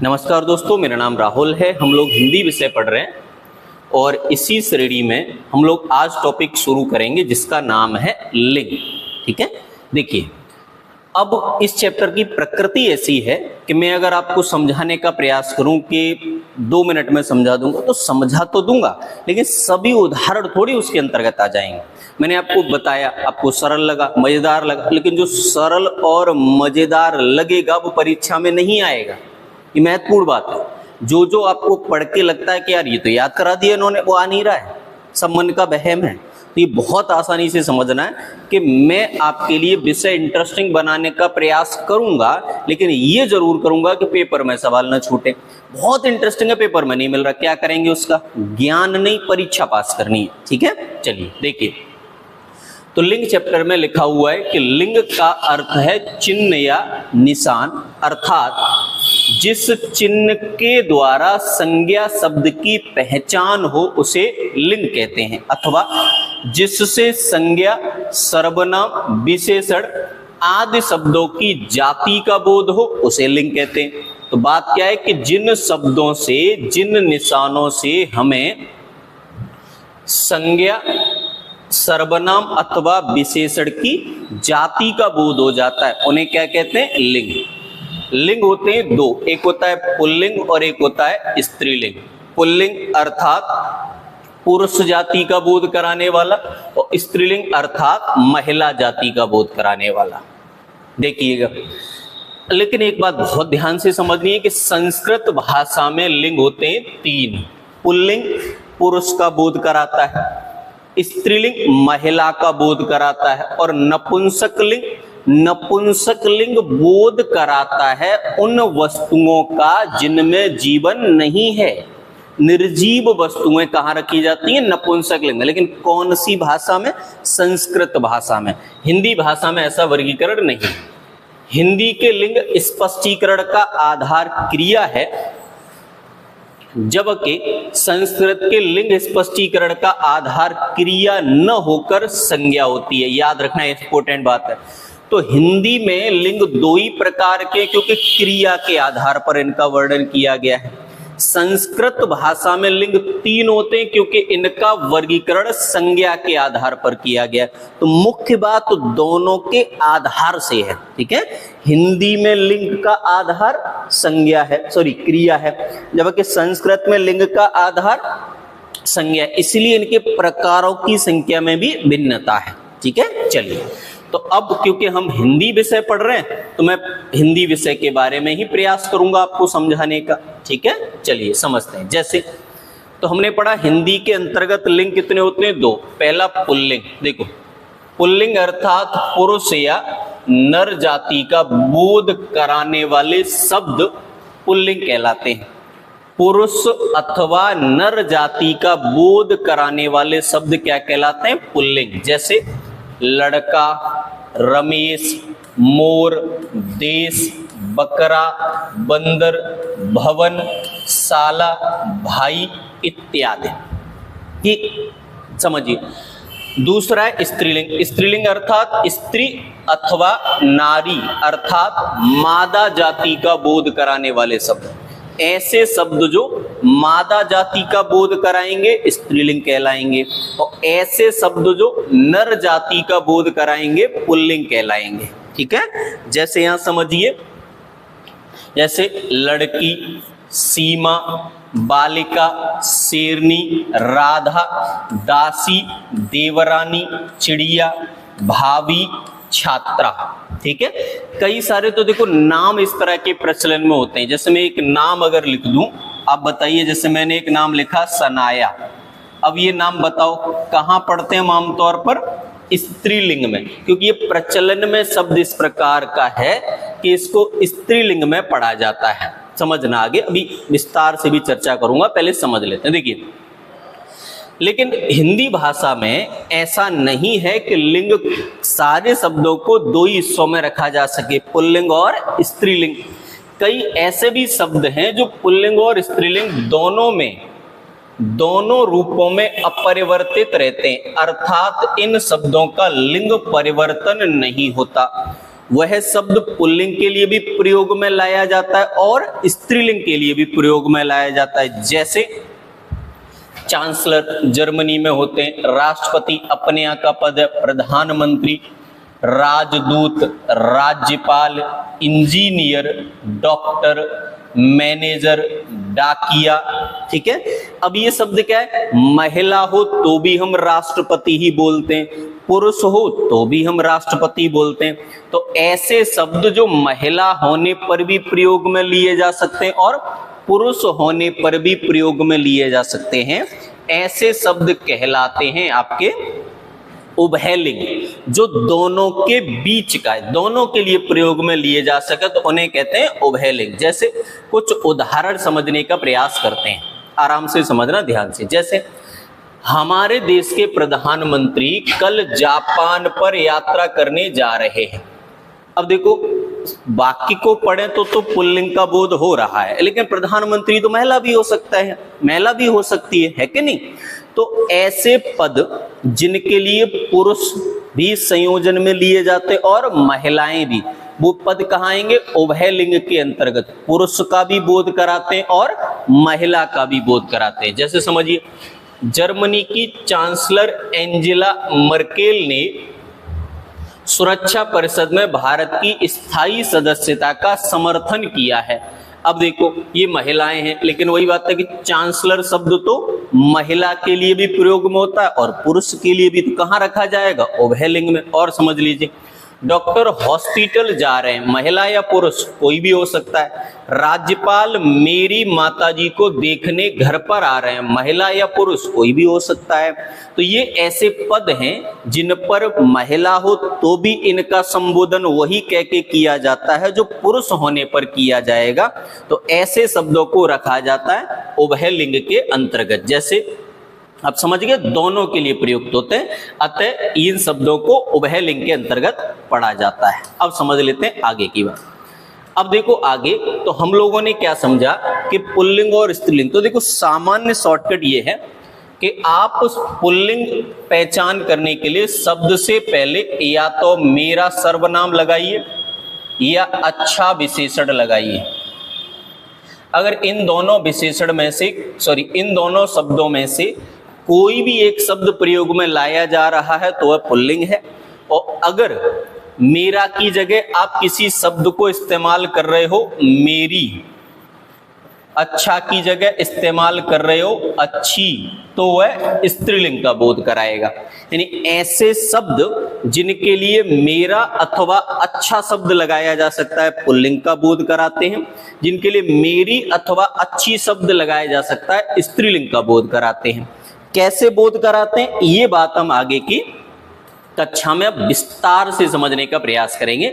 नमस्कार दोस्तों, मेरा नाम राहुल है। हम लोग हिंदी विषय पढ़ रहे हैं और इसी श्रेणी में हम लोग आज टॉपिक शुरू करेंगे जिसका नाम है लिंग। ठीक है, देखिए अब इस चैप्टर की प्रकृति ऐसी है कि मैं अगर आपको समझाने का प्रयास करूं कि 2 मिनट में समझा दूंगा तो समझा तो दूंगा, लेकिन सभी उदाहरण थोड़ी उसके अंतर्गत आ जाएंगे। मैंने आपको बताया, आपको सरल लगा, मजेदार लगा, लेकिन जो सरल और मजेदार लगेगा वो परीक्षा में नहीं आएगा। ये महत्वपूर्ण बात है। जो आपको पढ़ के लगता है कि यार ये तो याद करा दिया इन्होंने, वो आ नहीं रहा है, सब मन का वहम है। तो ये बहुत आसानी से समझना है कि मैं आपके लिए विषय इंटरेस्टिंग बनाने का प्रयास करूंगा, लेकिन ये जरूर करूंगा कि पेपर में सवाल ना छूटे। बहुत इंटरेस्टिंग है, पेपर में नहीं मिल रहा, क्या करेंगे उसका? ज्ञान नहीं, परीक्षा पास करनी है। ठीक है, चलिए देखिए। तो लिंग चैप्टर में लिखा हुआ है कि लिंग का अर्थ है चिन्ह या निशान, अर्थात जिस चिन्ह के द्वारा संज्ञा शब्द की पहचान हो उसे लिंग कहते हैं, अथवा जिससे संज्ञा, सर्वनाम, विशेषण आदि शब्दों की जाति का बोध हो उसे लिंग कहते हैं। तो बात क्या है कि जिन शब्दों से, जिन निशानों से हमें संज्ञा, सर्वनाम अथवा विशेषण की जाति का बोध हो जाता है उन्हें क्या कहते हैं? लिंग। लिंग होते हैं दो, एक होता है पुल्लिंग और एक होता है स्त्रीलिंग। पुल्लिंग अर्थात पुरुष जाति का बोध कराने वाला और स्त्रीलिंग अर्थात महिला जाति का बोध कराने वाला। देखिएगा, लेकिन एक बात बहुत ध्यान से समझनी है कि संस्कृत भाषा में लिंग होते हैं 3। पुल्लिंग पुरुष का बोध कराता है, स्त्रीलिंग महिला का बोध कराता है और नपुंसक लिंग बोध कराता है उन वस्तुओं का जिनमें जीवन नहीं है। निर्जीव वस्तुएं कहाँ रखी जाती हैं? नपुंसक लिंग। लेकिन कौन सी भाषा में? संस्कृत भाषा में। हिंदी भाषा में ऐसा वर्गीकरण नहीं। हिंदी के लिंग स्पष्टीकरण का आधार क्रिया है, जबकि संस्कृत के लिंग स्पष्टीकरण का आधार क्रिया न होकर संज्ञा होती है। याद रखना, इंपॉर्टेंट बात है। तो हिंदी में लिंग 2 ही प्रकार के, क्योंकि क्रिया के आधार पर इनका वर्णन किया गया है। संस्कृत भाषा में लिंग 3 होते हैं क्योंकि इनका वर्गीकरण संज्ञा के आधार पर किया गया। तो मुख्य बात तो दोनों के आधार से है। ठीक है, हिंदी में लिंग का आधार संज्ञा है, क्रिया है, जबकि संस्कृत में लिंग का आधार संज्ञा, इसलिए इनके प्रकारों की संख्या में भी भिन्नता है। ठीक है, चलिए। तो अब क्योंकि हम हिंदी विषय पढ़ रहे हैं तो मैं हिंदी विषय के बारे में ही प्रयास करूंगा आपको समझाने का। ठीक है, चलिए समझते हैं। जैसे तो हमने पढ़ा हिंदी के अंतर्गत लिंग कितने होते हैं? 2। पहला पुल्लिंग। देखो, पुल्लिंग अर्थात पुरुष या नर जाति का बोध कराने वाले शब्द पुल्लिंग कहलाते हैं। पुरुष अथवा नर जाति का बोध कराने वाले शब्द क्या कहलाते हैं? पुल्लिंग। जैसे लड़का, रमेश, मोर, देश, बकरा, बंदर, भवन, साला, भाई इत्यादि। ये समझिए। दूसरा है स्त्रीलिंग। स्त्रीलिंग अर्थात स्त्री अथवा नारी अर्थात मादा जाति का बोध कराने वाले शब्द। ऐसे शब्द जो मादा जाति का बोध कराएंगे स्त्रीलिंग कहलाएंगे, और ऐसे शब्द जो नर जाति का बोध कराएंगे पुल्लिंग कहलाएंगे। ठीक है, जैसे यहां समझिए, जैसे लड़की, सीमा, बालिका, शेरनी, राधा, दासी, देवरानी, चिड़िया, भावी, छात्रा। ठीक है, कई सारे तो देखो नाम इस तरह के प्रचलन में होते हैं। जैसे मैं एक नाम अगर लिख दूं, आप बताइए, जैसे मैंने एक नाम लिखा सनाया। अब ये नाम बताओ कहां पढ़ते हैं हम आमतौर पर? स्त्रीलिंग में, क्योंकि ये प्रचलन में शब्द इस प्रकार का है कि इसको स्त्रीलिंग में पढ़ा जाता है। समझना, आगे अभी विस्तार से भी चर्चा करूंगा, पहले समझ लेते हैं। देखिए, लेकिन हिंदी भाषा में ऐसा नहीं है कि लिंग सारे शब्दों को 2 ही हिस्सों में रखा जा सके, पुल्लिंग और स्त्रीलिंग। कई ऐसे भी शब्द हैं जो पुल्लिंग और स्त्रीलिंग दोनों रूपों में अपरिवर्तित रहते हैं, अर्थात इन शब्दों का लिंग परिवर्तन नहीं होता। वह शब्द पुल्लिंग के लिए भी प्रयोग में लाया जाता है और स्त्रीलिंग के लिए भी प्रयोग में लाया जाता है। जैसे चांसलर जर्मनी में होते हैं, राष्ट्रपति अपने यहाँ का पद है, प्रधानमंत्री, राजदूत, राज्यपाल, इंजीनियर, डॉक्टर, मैनेजर, डाकिया। ठीक है, अब ये शब्द क्या है, महिला हो तो भी हम राष्ट्रपति ही बोलते हैं, पुरुष हो तो भी हम राष्ट्रपति बोलते हैं। तो ऐसे शब्द जो महिला होने पर भी प्रयोग में लिए जा सकते हैं और पुरुष होने पर भी प्रयोग में लिए जा सकते हैं, ऐसे शब्द कहलाते हैं आपके उभयलिंग। जो दोनों के बीच का है, दोनों के लिए प्रयोग में लिए जा सके तो उन्हें कहते हैं उभयलिंग। जैसे कुछ उदाहरण समझने का प्रयास करते हैं, आराम से समझना ध्यान से। जैसे हमारे देश के प्रधानमंत्री कल जापान पर यात्रा करने जा रहे हैं। अब देखो बाकी को पढ़े तो पुल्लिंग का बोध हो रहा है, लेकिन प्रधानमंत्री तो महिला भी हो सकता है, महिला भी हो सकती है कि नहीं। तो ऐसे पद जिनके लिए पुरुष भी संयोजन में लिए जाते और महिलाएं भी, वो पद कहाँ आएंगे, उभयलिंग के अंतर्गत। पुरुष का भी बोध कराते हैं और महिला का भी बोध कराते हैं। जैसे समझिए, जर्मनी की चांसलर एंजेला मर्केल ने सुरक्षा परिषद में भारत की स्थायी सदस्यता का समर्थन किया है। अब देखो ये महिलाएं हैं, लेकिन वही बात है कि चांसलर शब्द तो महिला के लिए भी प्रयोग में होता है और पुरुष के लिए भी। तो कहाँ रखा जाएगा, उभयलिंग में। और समझ लीजिए, डॉक्टर हॉस्पिटल जा रहे हैं, महिला या पुरुष कोई भी हो सकता है। राज्यपाल मेरी माताजी को देखने घर पर आ रहे हैं, महिला या पुरुष कोई भी हो सकता है। तो ये ऐसे पद हैं जिन पर महिला हो तो भी इनका संबोधन वही कह के किया जाता है जो पुरुष होने पर किया जाएगा। तो ऐसे शब्दों को रखा जाता है उभयलिंग के अंतर्गत। जैसे आप समझ गए, दोनों के लिए प्रयुक्त होते हैं, अतः इन शब्दों को उभयलिंग के अंतर्गत पढ़ा जाता है। अब समझ लेते हैं आगे की बात। अब देखो आगे तो हम लोगों ने क्या समझा कि पुल्लिंग और स्त्रीलिंग। तो देखो सामान्य शॉर्टकट ये है कि आप पुल्लिंग पहचान करने के लिए शब्द से पहले या तो मेरा सर्वनाम लगाइए या अच्छा विशेषण लगाइए। अगर इन दोनों विशेषण में से इन दोनों शब्दों में से कोई भी एक शब्द प्रयोग में लाया जा रहा है तो वह पुल्लिंग है। और अगर मेरा की जगह आप किसी शब्द को इस्तेमाल कर रहे हो मेरी, अच्छा की जगह इस्तेमाल कर रहे हो अच्छी, तो वह स्त्रीलिंग का बोध कराएगा। यानी ऐसे शब्द जिनके लिए मेरा अथवा अच्छा शब्द लगाया जा सकता है पुल्लिंग का बोध कराते हैं, जिनके लिए मेरी अथवा अच्छी शब्द लगाया जा सकता है स्त्रीलिंग का बोध कराते हैं। कैसे बोध कराते हैं ये बात हम आगे की कक्षा में विस्तार से समझने का प्रयास करेंगे।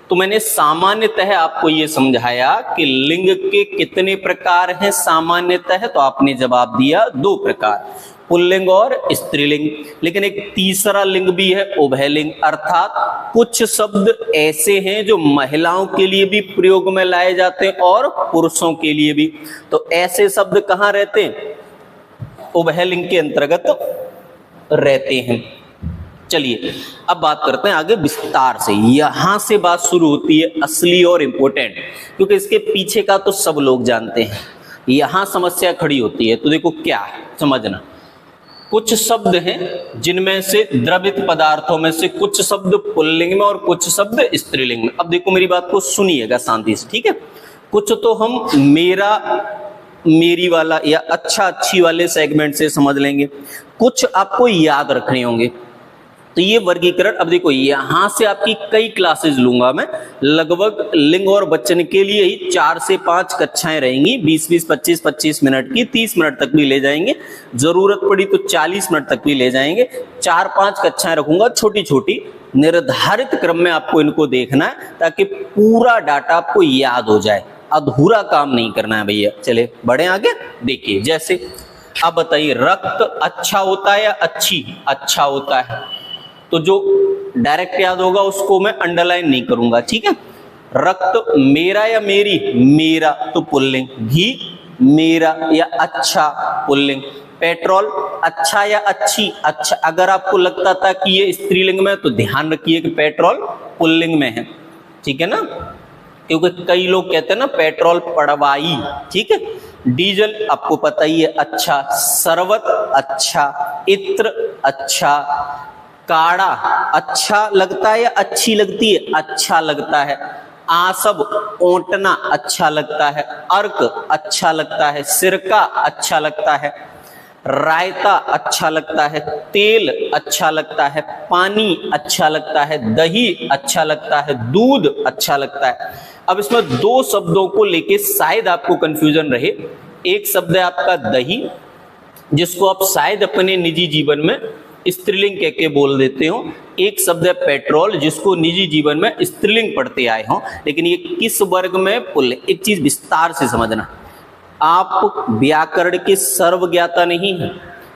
तो मैंने सामान्यतः आपको ये समझाया कि लिंग के कितने प्रकार हैं सामान्यतः, तो आपने जवाब दिया 2 प्रकार, पुल्लिंग और स्त्रीलिंग। लेकिन एक तीसरा लिंग भी है उभयलिंग, अर्थात कुछ शब्द ऐसे हैं जो महिलाओं के लिए भी प्रयोग में लाए जाते हैं और पुरुषों के लिए भी। तो ऐसे शब्द कहाँ रहते हैं, उभयलिंग के अंतर्गत रहते हैं। चलिए अब बात करते हैं आगे विस्तार से। यहां से बात शुरू होती है असली और इंपॉर्टेंट, क्योंकि इसके पीछे का तो सब लोग जानते हैं, यहां समस्या खड़ी होती है। तो देखो क्या है समझना, कुछ शब्द हैं जिनमें से द्रवित पदार्थों में से कुछ शब्द पुल्लिंग में और कुछ शब्द स्त्रीलिंग में। अब देखो मेरी बात को सुनिएगा शांति से, ठीक है। कुछ तो हम मेरा मेरी वाला या अच्छा अच्छी वाले सेगमेंट से समझ लेंगे, कुछ आपको याद रखने होंगे। तो ये वर्गीकरण, अब देखो यहां से आपकी कई क्लासेस लूंगा मैं, लगभग लिंग और वचन के लिए ही 4 से 5 कक्षाएं रहेंगी, 20-20, 25-25 मिनट की, 30 मिनट तक भी ले जाएंगे, जरूरत पड़ी तो 40 मिनट तक भी ले जाएंगे। 4-5 कक्षाएं रखूंगा छोटी छोटी, निर्धारित क्रम में आपको इनको देखना है ताकि पूरा डाटा आपको याद हो जाए, अधूरा काम नहीं करना है भैया। चले बढ़े आगे, देखिए जैसे अब बताइए रक्त अच्छा होता है या अच्छी, अच्छा होता है, तो जो डायरेक्ट याद होगा उसको मैं अंडरलाइन नहीं करूंगा, ठीक है। रक्त मेरा या मेरी, मेरा तो पुल्लिंग, घी मेरा या अच्छा पुल्लिंग, पेट्रोल अच्छा या अच्छी, अच्छा। अगर आपको लगता था कि ये स्त्रीलिंग में तो ध्यान रखिए कि पेट्रोल पुल्लिंग में है। ठीक है ना, क्योंकि कई लोग कहते हैं ना पेट्रोल पड़वाई, ठीक है। डीजल आपको पता ही है अच्छा, शरबत अच्छा, इत्र अच्छा, काढ़ा अच्छा लगता है या अच्छी लगती है, अच्छा लगता है, आसब ओंटना अच्छा लगता है, अर्क अच्छा लगता है, सिरका अच्छा लगता है, रायता अच्छा लगता है, तेल अच्छा लगता है, पानी अच्छा लगता है, दही अच्छा लगता है, दूध अच्छा लगता है। अब इसमें दो शब्दों को लेके शायद आपको कंफ्यूजन रहे। एक शब्द है आपका दही, जिसको आप शायद अपने निजी जीवन में स्त्रीलिंग कह के बोल देते हो। एक शब्द है पेट्रोल, जिसको निजी जीवन में स्त्रीलिंग पढ़ते आए हो, लेकिन ये किस वर्ग में पुल्लिंग, एक चीज विस्तार से समझना। आप व्याकरण के सर्वज्ञाता नहीं है,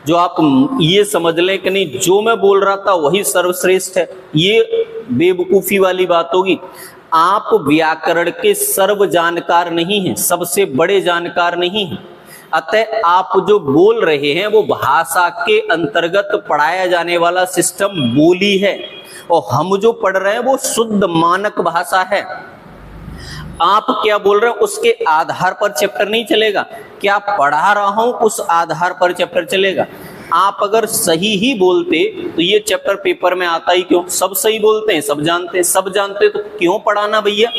जो आप ये समझ लें कि नहीं जो मैं बोल रहा था वही सर्वश्रेष्ठ है, ये बेवकूफी वाली बात होगी। आप व्याकरण के सर्व जानकार नहीं हैं, सबसे बड़े जानकार नहीं हैं। अतः आप जो बोल रहे हैं वो भाषा के अंतर्गत पढ़ाया जाने वाला सिस्टम बोली है, और हम जो पढ़ रहे हैं वो शुद्ध मानक भाषा है। आप क्या बोल रहे हैं उसके आधार पर चैप्टर नहीं चलेगा, क्या पढ़ा रहा हूं उस आधार पर चैप्टर चलेगा। आप अगर सही ही बोलते तो ये चैप्टर पेपर में आता ही क्यों? सब सही बोलते हैं, सब जानते हैं, सब जानते तो क्यों पढ़ाना भैया?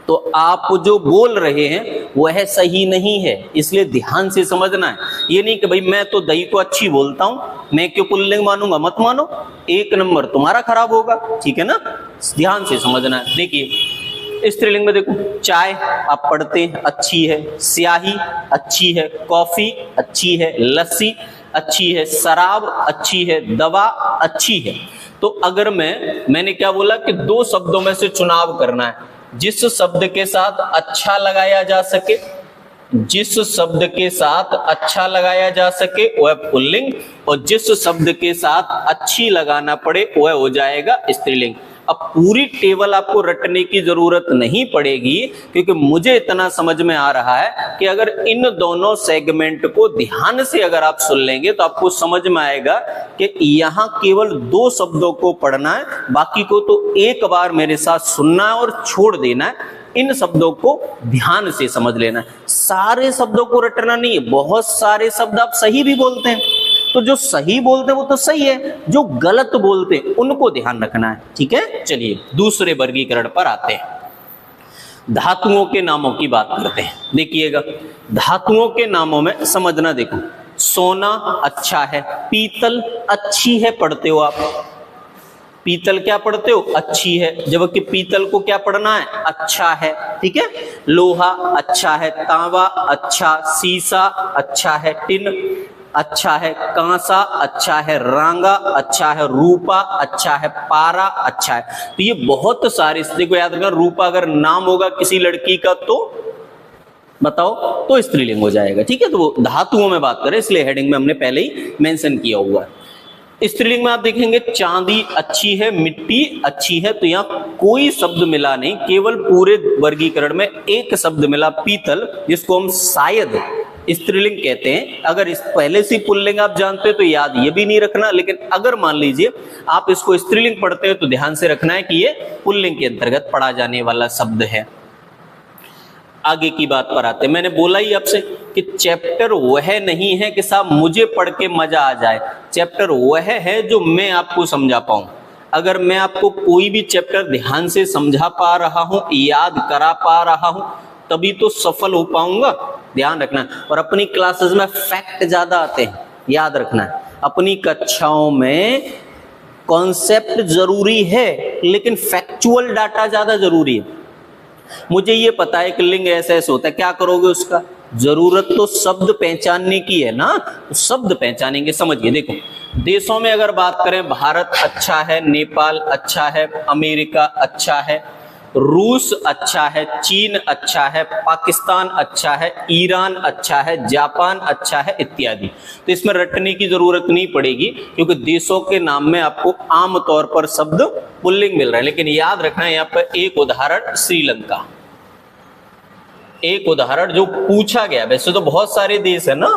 तो आप जो बोल रहे हैं वह सही नहीं है, इसलिए ध्यान से समझना है। ये नहीं कि भाई मैं तो दही को अच्छी बोलता हूं, मैं क्यों पुल्लिंग मानूंगा, मत मानो, एक नंबर तुम्हारा खराब होगा, ठीक है ना। ध्यान से समझना है। देखिए स्त्रीलिंग में देखो, चाय आप पढ़ते हैं अच्छी है, स्याही अच्छी है, कॉफी अच्छी है, लस्सी अच्छी है, शराब अच्छी है, दवा अच्छी है। तो अगर मैंने क्या बोला कि दो शब्दों में से चुनाव करना है, जिस शब्द के साथ अच्छा लगाया जा सके, जिस शब्द के साथ अच्छा लगाया जा सके वह पुल्लिंग, और जिस शब्द के साथ अच्छी लगाना पड़े वह हो जाएगा स्त्रीलिंग। अब पूरी टेबल आपको रटने की जरूरत नहीं पड़ेगी, क्योंकि मुझे इतना समझ में आ रहा है कि अगर इन दोनों सेगमेंट को ध्यान से अगर आप सुन लेंगे तो आपको समझ में आएगा कि यहाँ केवल दो शब्दों को पढ़ना है, बाकी को तो एक बार मेरे साथ सुनना है और छोड़ देना है। इन शब्दों को ध्यान से समझ लेना है, सारे शब्दों को रटना नहीं है। बहुत सारे शब्द आप सही भी बोलते हैं, तो जो सही बोलते हैं वो तो सही है, जो गलत बोलते हैं उनको ध्यान रखना है, ठीक है। चलिए दूसरे वर्गीकरण पर आते हैं। धातुओं के नामों की बात करते हैं। देखिएगा धातुओं के नामों में समझना, देखो सोना अच्छा है, पीतल अच्छी है पढ़ते हो आप, पीतल क्या पढ़ते हो अच्छी है, जबकि पीतल को क्या पढ़ना है अच्छा है, ठीक है। लोहा अच्छा है, तांबा अच्छा, सीसा अच्छा है, टिन अच्छा है, कांसा अच्छा है, रांगा अच्छा है, रूपा अच्छा है, पारा अच्छा है। तो ये बहुत सारे, देखो याद रखना, रूपा अगर नाम होगा किसी लड़की का तो बताओ तो स्त्रीलिंग हो जाएगा, ठीक है। तो वो धातुओं में बात करें इसलिए हेडिंग में हमने पहले ही मेंशन किया हुआ है। स्त्रीलिंग में आप देखेंगे चांदी अच्छी है, मिट्टी अच्छी है, तो यहाँ कोई शब्द मिला नहीं, केवल पूरे वर्गीकरण में एक शब्द मिला पीतल, जिसको हम शायद स्त्रीलिंग कहते हैं। अगर इस पहले से पुल्लिंग आप जानते हैं तो याद ये भी नहीं रखना, लेकिन अगर मान लीजिए आप इसको स्त्रीलिंग पढ़ते हो तो ध्यान से रखना है कि ये पुल्लिंग के अंतर्गत पढ़ा जाने वाला शब्द है। आगे की बात पर आते हैं। मैंने बोला ही आपसे कि चैप्टर वह नहीं है कि साहब मुझे पढ़ के मजा आ जाए, चैप्टर वह है जो मैं आपको समझा पाऊं। अगर मैं आपको कोई भी चैप्टर ध्यान से समझा पा रहा हूं, याद करा पा रहा हूं, तभी तो सफल हो पाऊंगा, ध्यान रखना। और अपनी क्लासेस में फैक्ट ज्यादा आते हैं, याद रखना है। अपनी कक्षाओं में कॉन्सेप्ट जरूरी है, लेकिन फैक्चुअल डाटा ज्यादा जरूरी है। मुझे ये पता है कि लिंग ऐसे ऐसे होता है, क्या करोगे उसका? जरूरत तो शब्द पहचानने की है ना, तो शब्द पहचानेंगे। समझिए, देखो देशों में अगर बात करें, भारत अच्छा है, नेपाल अच्छा है, अमेरिका अच्छा है, रूस अच्छा है, चीन अच्छा है, पाकिस्तान अच्छा है, ईरान अच्छा है, जापान अच्छा है, इत्यादि। तो इसमें रटने की जरूरत नहीं पड़ेगी, क्योंकि देशों के नाम में आपको आमतौर पर शब्द पुल्लिंग मिल रहा है। लेकिन याद रखना है यहाँ पर एक उदाहरण श्रीलंका, एक उदाहरण जो पूछा गया। वैसे तो बहुत सारे देश है ना,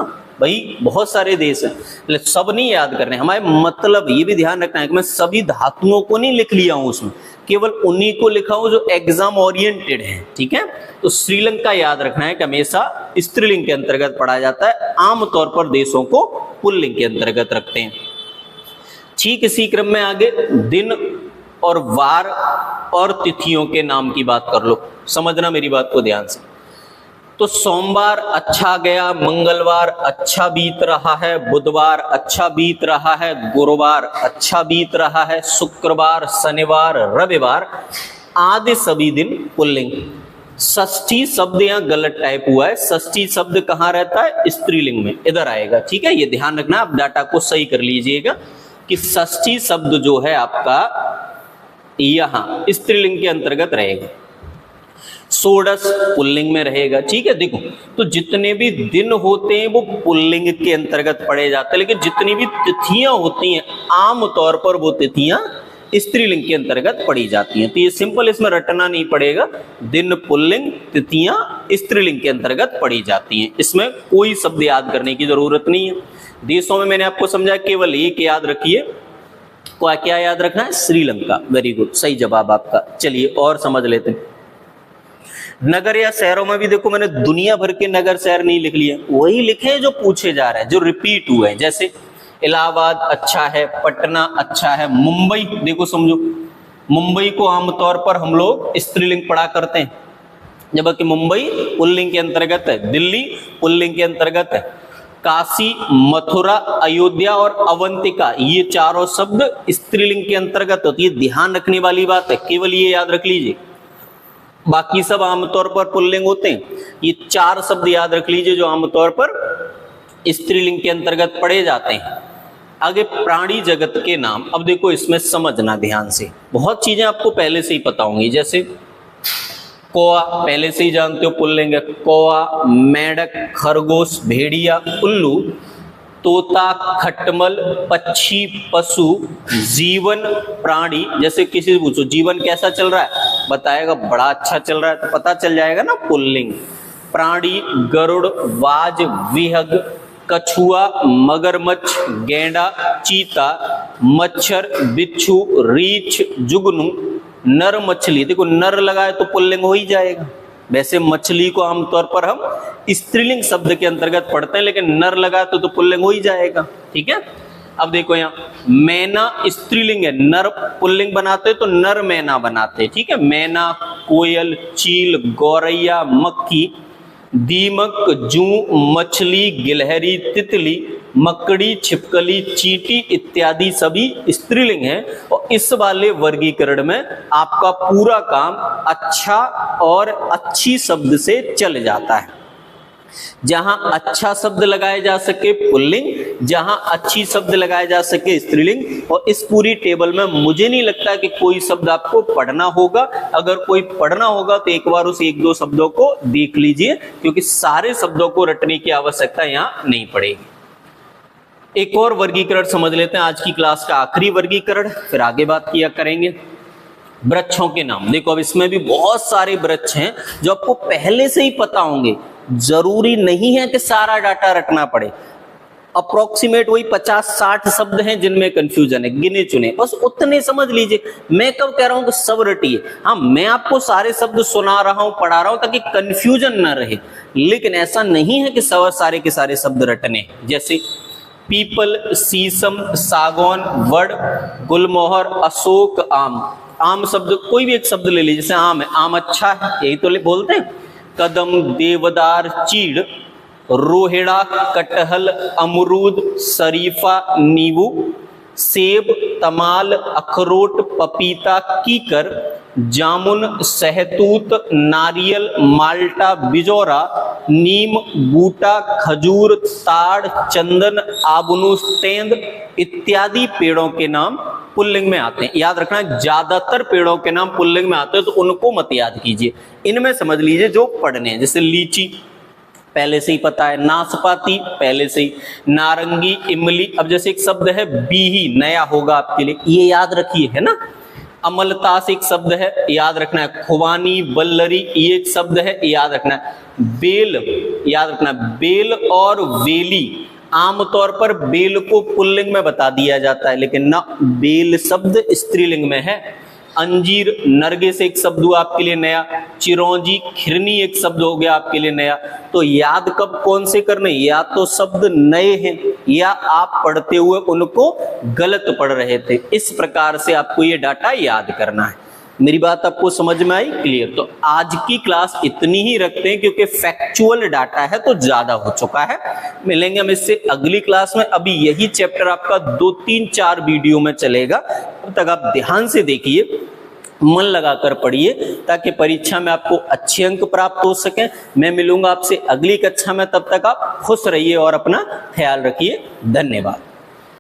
भाई बहुत सारे देश हैं, सब नहीं याद करने हमारे, मतलब ये भी ध्यान रखना है कि मैं सभी धातुओं को नहीं लिख लिया हूं उसमें, केवल उन्हीं को लिखा हूं जो एग्जाम ओरिएंटेड है। ठीक है, तो श्रीलंका याद रखना है कि हमेशा स्त्रीलिंग के अंतर्गत पढ़ा जाता है, आमतौर पर देशों को पुल्लिंग के अंतर्गत रखते हैं। ठीक इसी क्रम में आगे दिन और वार और तिथियों के नाम की बात कर लो, समझना मेरी बात को ध्यान से। तो सोमवार अच्छा गया, मंगलवार अच्छा बीत रहा है, बुधवार अच्छा बीत रहा है, गुरुवार अच्छा बीत रहा है, शुक्रवार, शनिवार, रविवार आदि सभी दिन पुल्लिंग। षष्ठी शब्द यहाँ गलत टाइप हुआ है, षष्ठी शब्द कहाँ रहता है, स्त्रीलिंग में, इधर आएगा। ठीक है, ये ध्यान रखना, आप डाटा को सही कर लीजिएगा कि षष्ठी शब्द जो है आपका यहाँ स्त्रीलिंग के अंतर्गत रहेगा, षोडश पुल्लिंग में रहेगा। ठीक है, देखो तो जितने भी दिन होते हैं वो पुल्लिंग के अंतर्गत पढ़े जाते हैं, लेकिन जितनी भी तिथियां होती हैं आमतौर पर वो तिथियां स्त्रीलिंग के अंतर्गत पढ़ी जाती हैं। तो ये सिंपल, इसमें रटना नहीं पड़ेगा, दिन पुल्लिंग, तिथियां स्त्रीलिंग के अंतर्गत पढ़ी जाती हैं, इसमें कोई शब्द याद करने की जरूरत नहीं है। देशों में मैंने आपको समझाया, केवल एक याद रखिए, क्या याद रखना है, श्रीलंका। वेरी गुड, सही जवाब आपका। चलिए और समझ लेते हैं। नगर या शहरों में भी देखो मैंने दुनिया भर के नगर शहर नहीं लिख लिए, वही लिखे जो पूछे जा रहे हैं, जो रिपीट हुए हैं। जैसे इलाहाबाद अच्छा है, पटना अच्छा है, मुंबई देखो समझो, मुंबई को आमतौर पर हम लोग स्त्रीलिंग पढ़ा करते हैं, जबकि मुंबई पुल्लिंग के अंतर्गत है। दिल्ली पुल्लिंग के अंतर्गत है। काशी, मथुरा, अयोध्या और अवंतिका ये चारों शब्द स्त्रीलिंग के अंतर्गत होती है। ध्यान रखने वाली बात है, केवल ये याद रख लीजिए, बाकी सब आमतौर पर पुल्लिंग होते हैं। ये चार शब्द याद रख लीजिए जो आमतौर पर स्त्रीलिंग के अंतर्गत पढ़े जाते हैं। आगे प्राणी जगत के नाम, अब देखो इसमें समझना ध्यान से, बहुत चीजें आपको पहले से ही पता होंगी। जैसे कौआ पहले से ही जानते हो पुल्लिंग है, कौआ, मेंढक, खरगोश, भेड़िया, उल्लू, तोता, खटमल, पक्षी, पशु, जीवन, प्राणी। जैसे किसी से पूछो जीवन कैसा चल रहा है, बताएगा बड़ा अच्छा चल रहा है, तो पता चल जाएगा ना पुल्लिंग। प्राणी गरुड़, वाज, विहग, कछुआ, मगरमच्छ, गेंडा, चीता, मच्छर, बिच्छू, रीछ, जुगनू, नर मछली। देखो नर लगाए तो पुल्लिंग हो ही जाएगा। वैसे मछली को आमतौर पर हम स्त्रीलिंग शब्द के अंतर्गत पढ़ते हैं, लेकिन नर लगाए तो पुल्लिंग हो ही जाएगा। ठीक है, अब देखो यहाँ मैना स्त्रीलिंग है, नर पुल्लिंग बनाते तो नर मैना बनाते। ठीक है, मैना, कोयल, चील, गौरैया, मक्खी, दीमक, जू, मछली, गिलहरी, तितली, मकड़ी, छिपकली, चींटी इत्यादि सभी स्त्रीलिंग हैं। और इस वाले वर्गीकरण में आपका पूरा काम अच्छा और अच्छी शब्द से चल जाता है। जहां अच्छा शब्द लगाया जा सके पुल्लिंग, जहां अच्छी शब्द लगाया जा सके स्त्रीलिंग। और इस पूरी टेबल में मुझे नहीं लगता कि कोई शब्द आपको पढ़ना होगा, अगर कोई पढ़ना होगा तो एक बार उस एक दो शब्दों को देख लीजिए, क्योंकि सारे शब्दों को रटने की आवश्यकता यहां नहीं पड़ेगी। एक और वर्गीकरण समझ लेते हैं, आज की क्लास का आखिरी वर्गीकरण, फिर आगे बात किया करेंगे। वृक्षों के नाम, देखो अब इसमें भी बहुत सारे वृक्ष हैं जो आपको पहले से ही पता होंगे, जरूरी नहीं है कि सारा डाटा रटना पड़े। अप्रोक्सीमेट वही 50-60 शब्द हैं जिनमें कंफ्यूजन है, गिने चुने, बस उतने समझ लीजिए। मैं कब कह रहा हूं कि सब रटिए, हाँ मैं आपको सारे शब्द सुना रहा हूं, पढ़ा रहा हूं ताकि कंफ्यूजन ना रहे, लेकिन ऐसा नहीं है कि सारे के सारे शब्द रटने। जैसे पीपल, शीशम, सागौन, वड, गुलमोहर, अशोक, आम। आम शब्द कोई भी एक शब्द ले लीजिए, जैसे आम है, आम अच्छा है, यही तो बोलते हैं। कदम, देवदार, चीड़, रोहिड़ा, कटहल, अमरूद, शरीफा, नींबू, सेब, तमाल, अखरोट, पपीता, कीकर, जामुन, सहतूत, नारियल, माल्टा, बिजौरा, नीम, बूटा, खजूर, ताड़, चंदन, आबनू, तेंद इत्यादि पेड़ों के नाम पुल्लिंग में आते हैं। याद रखना ज्यादातर पेड़ों के नाम पुल्लिंग में आते हैं, तो उनको मत याद कीजिए, इनमें समझ लीजिए जो पढ़ने हैं। जैसे लीची पहले से ही पता है, नाशपाती पहले से ही, नारंगी, इमली। अब जैसे एक शब्द है बीही, नया होगा आपके लिए, ये याद रखिए, है ना। अमलतास एक शब्द है, याद रखना है। खुबानी, बल्लरी ये एक शब्द है, याद रखना है। बेल, याद रखना, बेल और वेली आमतौर पर बेल को पुल्लिंग में बता दिया जाता है, लेकिन ना, बेल शब्द स्त्रीलिंग में है। अंजीर, नरगिस एक शब्द हुआ आपके लिए नया। चिरौंजी, खिरनी एक शब्द हो गया आपके लिए नया। तो याद कब कौन से करने, या तो शब्द नए हैं या आप पढ़ते हुए उनको गलत पढ़ रहे थे। इस प्रकार से आपको ये डाटा याद करना है। मेरी बात आपको समझ में आई, क्लियर? तो आज की क्लास इतनी ही रखते हैं क्योंकि फैक्चुअल डाटा है तो ज्यादा हो चुका है। मिलेंगे हम इससे अगली क्लास में। अभी यही चैप्टर आपका 2, 3, 4 वीडियो में चलेगा। तब तक आप ध्यान से देखिए, मन लगाकर पढ़िए, ताकि परीक्षा में आपको अच्छे अंक प्राप्त हो सके। मैं मिलूंगा आपसे अगली कक्षा में, तब तक आप खुश रहिए और अपना ख्याल रखिए। धन्यवाद।